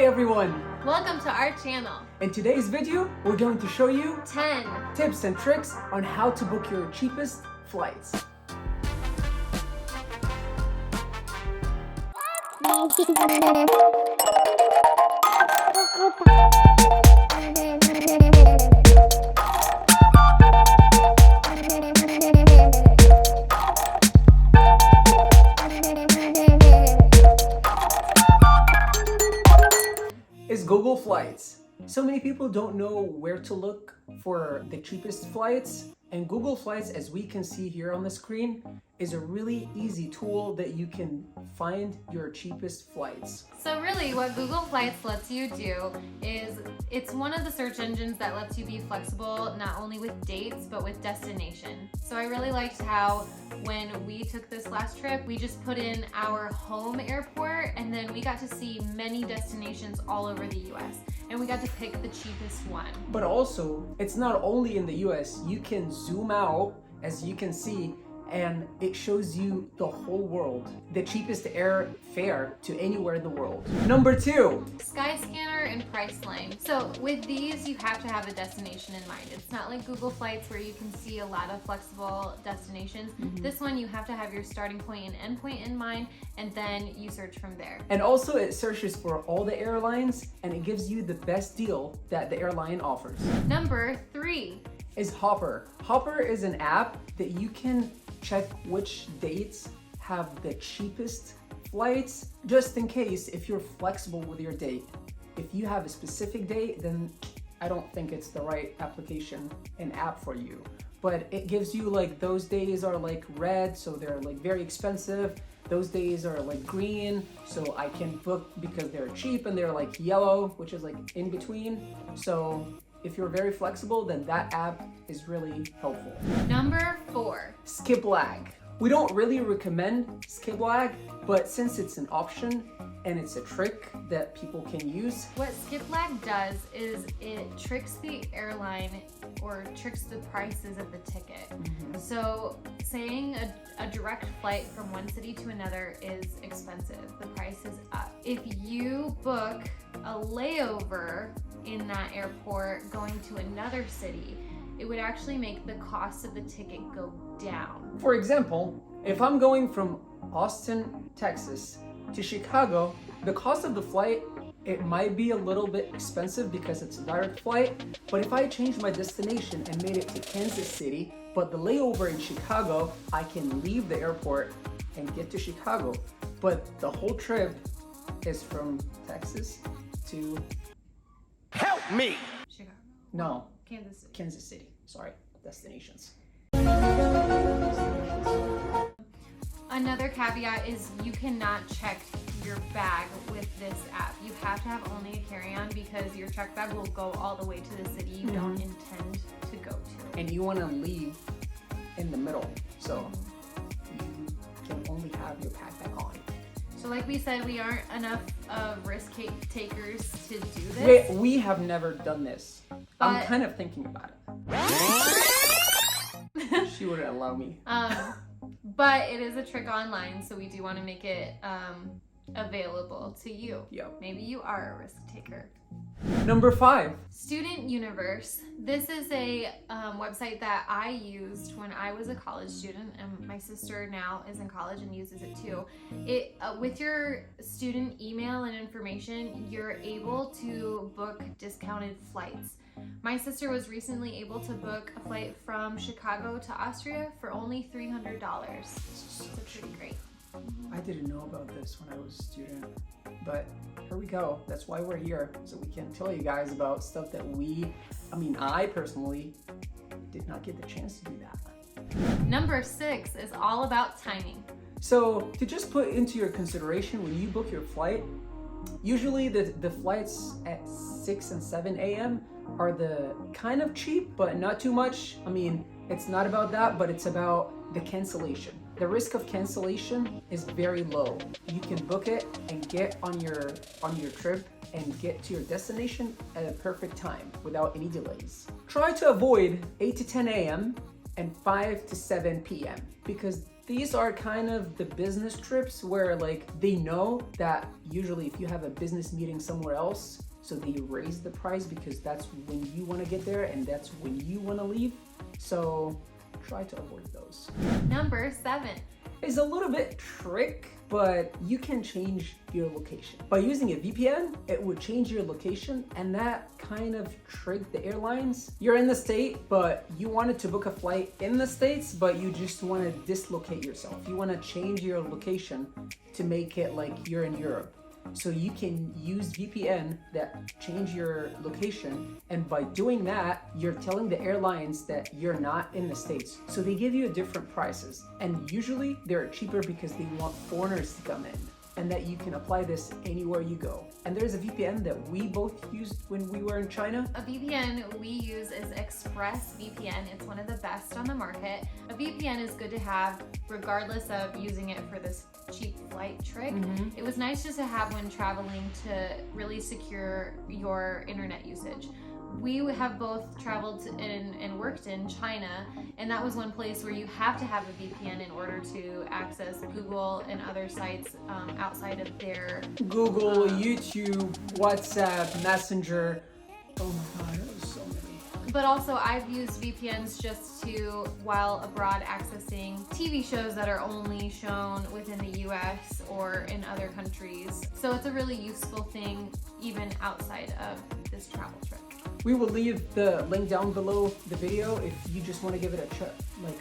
Hi everyone! Welcome to our channel. In today's video, we're going to show you 10 tips and tricks on how to book your cheapest flights. Is Google Flights. So many people don't know where to look for the cheapest flights, and Google Flights, as we can see here on the screen, is a really easy tool that you can find your cheapest flights. So really what Google Flights lets you do is it's one of the search engines that lets you be flexible not only with dates but with destination. So I really liked how when we took this last trip, we just put in our home airport and then we got to see many destinations all over the US and we got to pick the cheapest one. But also, it's not only in the US, you can zoom out, as you can see, and it shows you the whole world, the cheapest airfare to anywhere in the world. Number 2. Skyscanner and Priceline. So with these, you have to have a destination in mind. It's not like Google Flights where you can see a lot of flexible destinations. This one, you have to have your starting point and end point in mind, and then you search from there. And also it searches for all the airlines and it gives you the best deal that the airline offers. Number 3. Is Hopper. Hopper is an app that you can check which dates have the cheapest flights, just in case if you're flexible with your date. If you have a specific date, then I don't think it's the right application and app for you. But it gives you like those days are like red, so they're like very expensive. Those days are like green, so I can book because they're cheap, and they're like yellow, which is like in between. So if you're very flexible, then that app is really helpful. Number 4. Skiplagged. We don't really recommend Skiplagged, but since it's an option and it's a trick that people can use. What Skiplagged does is it tricks the airline or tricks the prices of the ticket. So saying a direct flight from one city to another is expensive. The price is up. If you book a layover in that airport going to another city, it would actually make the cost of the ticket go down. For example, if I'm going from Austin, Texas to Chicago, the cost of the flight, it might be a little bit expensive because it's a direct flight, but if I change my destination and made it to Kansas City, but the layover in Chicago, I can leave the airport and get to Chicago. But the whole trip is from Texas to... Help me! Chicago. No. Kansas City. Kansas City. Sorry, destinations. Another caveat is you cannot check your bag with this app. You have to have only a carry-on because your check bag will go all the way to the city you don't intend to go to. And you want to leave in the middle, so you can only have your backpack on. So like we said, we aren't enough risk takers to do this. We have never done this. I'm kind of thinking about it. She wouldn't allow me. But it is a trick online, so we do want to make it available to you. Yep. Maybe you are a risk taker. Number 5. Student Universe. This is a website that I used when I was a college student, and my sister now is in college and uses it too. It with your student email and information, you're able to book discounted flights. My sister was recently able to book a flight from Chicago to Austria for only $300. So pretty great. I didn't know about this when I was a student, but here we go. That's why we're here, so we can tell you guys about stuff that I personally did not get the chance to do that. Number 6 is all about timing. So to just put into your consideration when you book your flight, usually the flights at 6 and 7 a.m. are the kind of cheap, but not too much. It's not about that, but it's about the cancellation. The risk of cancellation is very low. You can book it and get on your trip and get to your destination at a perfect time without any delays. Try to avoid 8 to 10 a.m. and 5 to 7 p.m. because These are kind of the business trips where like they know that usually if you have a business meeting somewhere else, so they raise the price because that's when you want to get there and that's when you want to leave. So try to avoid those. Number 7. It's a little bit trick, but you can change your location. By using a VPN, it would change your location, and that kind of tricked the airlines. You're in the state, but you wanted to book a flight in the States, but you just want to dislocate yourself. You want to change your location to make it like you're in Europe. So you can use VPN that change your location, and by doing that, you're telling the airlines that you're not in the States. So they give you different prices, and usually they're cheaper because they want foreigners to come in, and that you can apply this anywhere you go. And there's a VPN that we both used when we were in China. A VPN we use is ExpressVPN. It's one of the best on the market. A VPN is good to have regardless of using it for this cheap flight trick. It was nice just to have when traveling to really secure your internet usage. We have both traveled and worked in China, and that was one place where you have to have a VPN in order to access Google and other sites outside of their Google, YouTube, WhatsApp, Messenger. Oh my God, there's so many. But also I've used VPNs just to, while abroad, accessing TV shows that are only shown within the US or in other countries. So it's a really useful thing even outside of this travel trick. We will leave the link down below the video if you just want to give it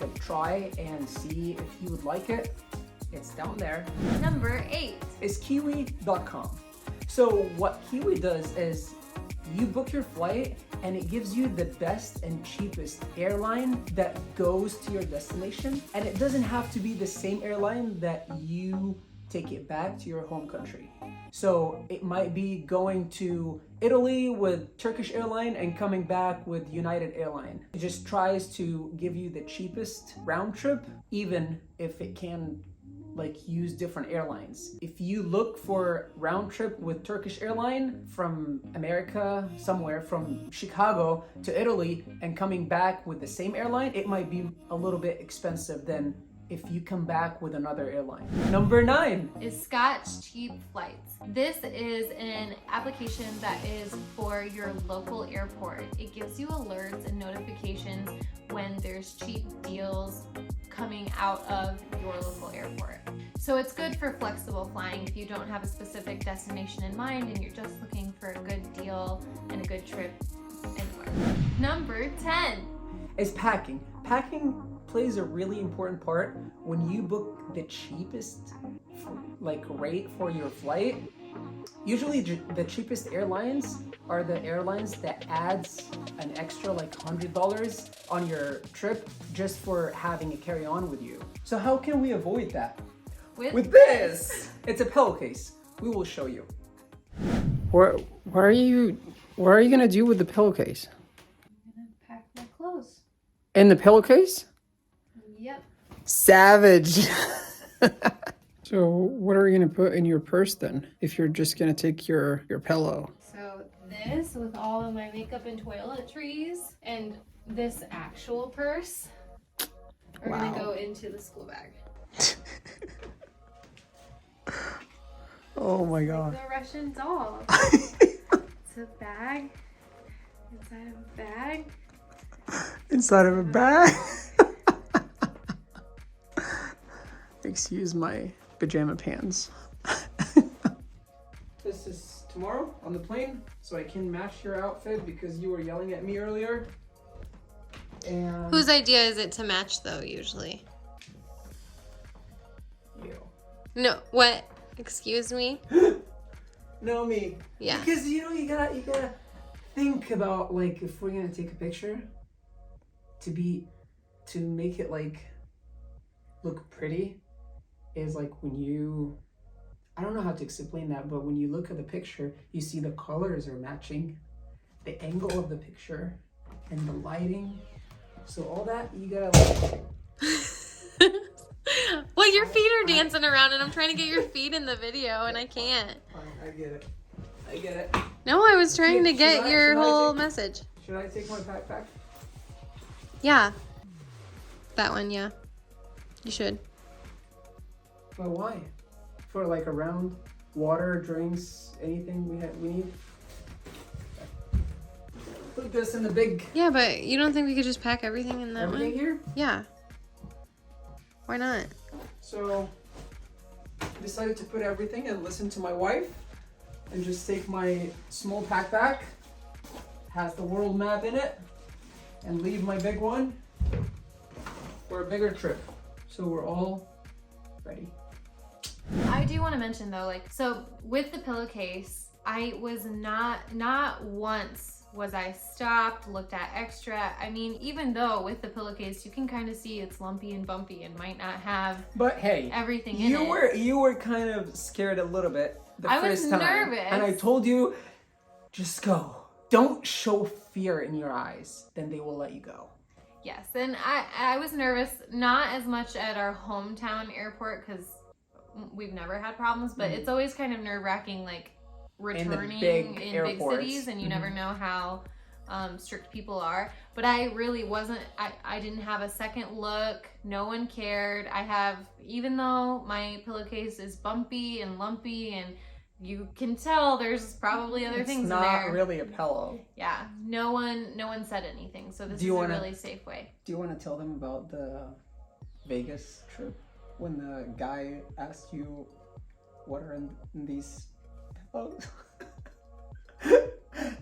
a try and see if you would like it. It's down there. Number 8 is Kiwi.com. So what Kiwi does is you book your flight and it gives you the best and cheapest airline that goes to your destination, and it doesn't have to be the same airline that you take it back to your home country. So it might be going to Italy with Turkish Airline and coming back with United Airline. It just tries to give you the cheapest round trip, even if it can like use different airlines. If you look for round trip with Turkish Airline from America, somewhere from Chicago to Italy and coming back with the same airline, it might be a little bit expensive than if you come back with another airline. Number 9 is Scotch Cheap Flights. This is an application that is for your local airport. It gives you alerts and notifications when there's cheap deals coming out of your local airport. So it's good for flexible flying if you don't have a specific destination in mind and you're just looking for a good deal and a good trip anywhere. Number 10 is packing. Packing plays a really important part when you book the cheapest rate for your flight. Usually the cheapest airlines are the airlines that adds an extra like $100 on your trip just for having a carry-on with you. So how can we avoid that? With this! It's a pillowcase. We will show you. What are you gonna do with the pillowcase? I'm gonna pack my clothes. In the pillowcase? Yep. Savage. So what are you gonna put in your purse then, if you're just gonna take your pillow? So this with all of my makeup and toiletries, and this actual purse are gonna go into the school bag. Oh my God. Like the Russian doll. It's a bag inside of a bag. Inside of a bag? Excuse my pajama pants. This is tomorrow on the plane, so I can match your outfit because you were yelling at me earlier. And whose idea is it to match though, usually? you. No, what? Excuse me? No, me. Yeah. Because you gotta think about like if we're gonna take a picture to make it like look pretty is like when you, I don't know how to explain that, but when you look at the picture, you see the colors are matching, the angle of the picture and the lighting. So all that you gotta like. Well, your feet are dancing around and I'm trying to get your feet in the video and I can't. I get it. No, I was trying to get your should I whole take- message. Should I take my backpack? Yeah. That one, yeah. You should. But why? For like around water, drinks, anything we need. Put this in the big. Yeah, but you don't think we could just pack everything in that Everything one? here. Yeah. Why not? So decided to put everything and listen to my wife and just take my small backpack, has the world map in it, and leave my big one for a bigger trip. So we're all ready. I do want to mention though, like, so with the pillowcase, I was not once was I stopped, looked at extra. I mean, even though with the pillowcase, you can kind of see it's lumpy and bumpy and might not have But hey, everything in it. you were kind of scared a little bit the I first was time. nervous. And I told you, just go. Don't show fear in your eyes, then they will let you go. Yes, and I was nervous, not as much at our hometown airport because we've never had problems, but it's always kind of nerve-wracking, like returning in big cities, and you never know how strict people are. But I really wasn't, I didn't have a second look. No one cared. Even though my pillowcase is bumpy and lumpy and you can tell there's probably other things in there. It's not really a pillow. Yeah, no one said anything. So this is a really safe way. Do you want to tell them about the Vegas trip when the guy asked you what are in these pillows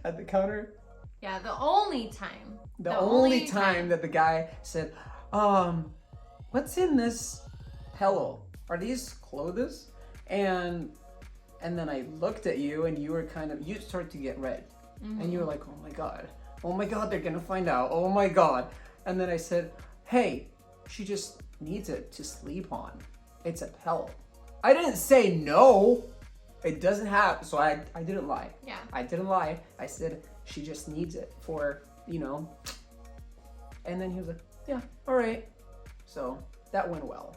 at the counter? Yeah, the only time. The only time that the guy said, what's in this pillow? Are these clothes? And then I looked at you and you were you started to get red. And you were like, oh my God, they're gonna find out. Oh my God. And then I said, hey, she just needs it to sleep on. It's a pillow. I didn't say no. It doesn't have, so I didn't lie. Yeah. I didn't lie. I said, she just needs it for, And then he was like, yeah, all right. So that went well.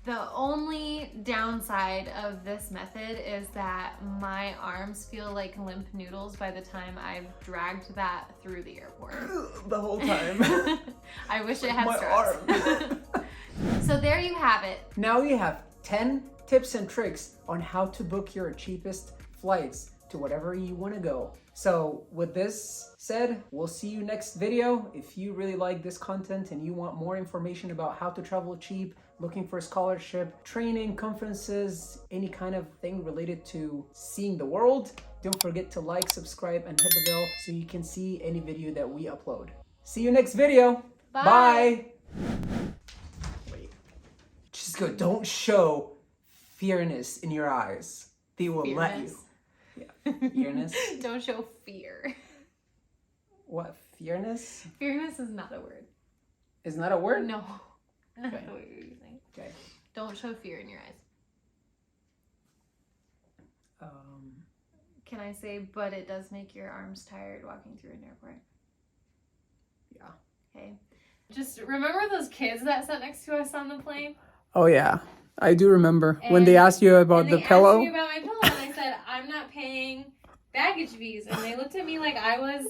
The only downside of this method is that my arms feel like limp noodles by the time I've dragged that through the airport. The whole time. I wish it had my straps. arm. So there you have it. Now you have 10 tips and tricks on how to book your cheapest flights to whatever you want to go. So with this said, we'll see you next video. If you really like this content and you want more information about how to travel cheap, looking for a scholarship, training, conferences, any kind of thing related to seeing the world, don't forget to like, subscribe, and hit the bell so you can see any video that we upload. See you next video. Bye. Bye. Wait. Just go. Don't show fearness in your eyes. They will let you. Yeah. Fearness. Don't show fear. What? Fearness? Fearness is not a word. Is not a word? No. That's Okay. not what you're using. Okay. Don't show fear in your eyes. Can I say, but it does make your arms tired walking through an airport? Yeah. Okay. Just remember those kids that sat next to us on the plane? Oh yeah, I do remember when And- they asked you about and the they pillow. asked me about my pillow, and I said, I'm not paying baggage fees. And they looked at me like I was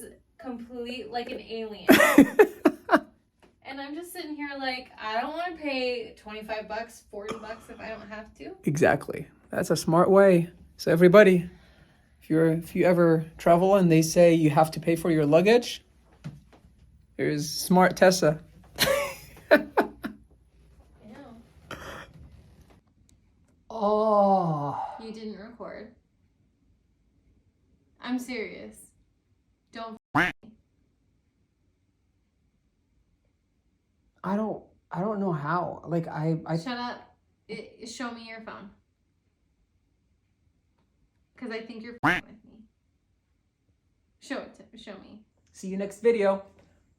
like an alien. And I'm just sitting here like, I don't want to pay $25, $40 if I don't have to. Exactly. That's a smart way. So everybody, if you ever travel and they say you have to pay for your luggage, here's smart Tessa. Oh. You didn't record. I'm serious. Don't. I don't know how. Like I Shut up. Show me your phone. Because I think you're with me. Show me. See you next video.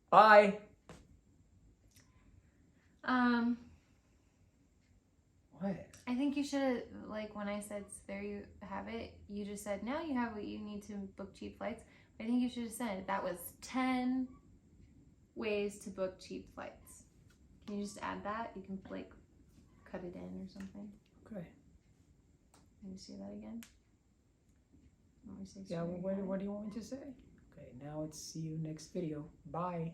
Bye. What? I think you should, like, when I said there you have it, you just said now you have what you need to book cheap flights. I think you should have said that was 10 ways to book cheap flights. Can you just add that? You can, like, cut it in or something. Okay. Can you say that again? Yeah, well, what do you want me to say? Okay, now it's see you next video. Bye.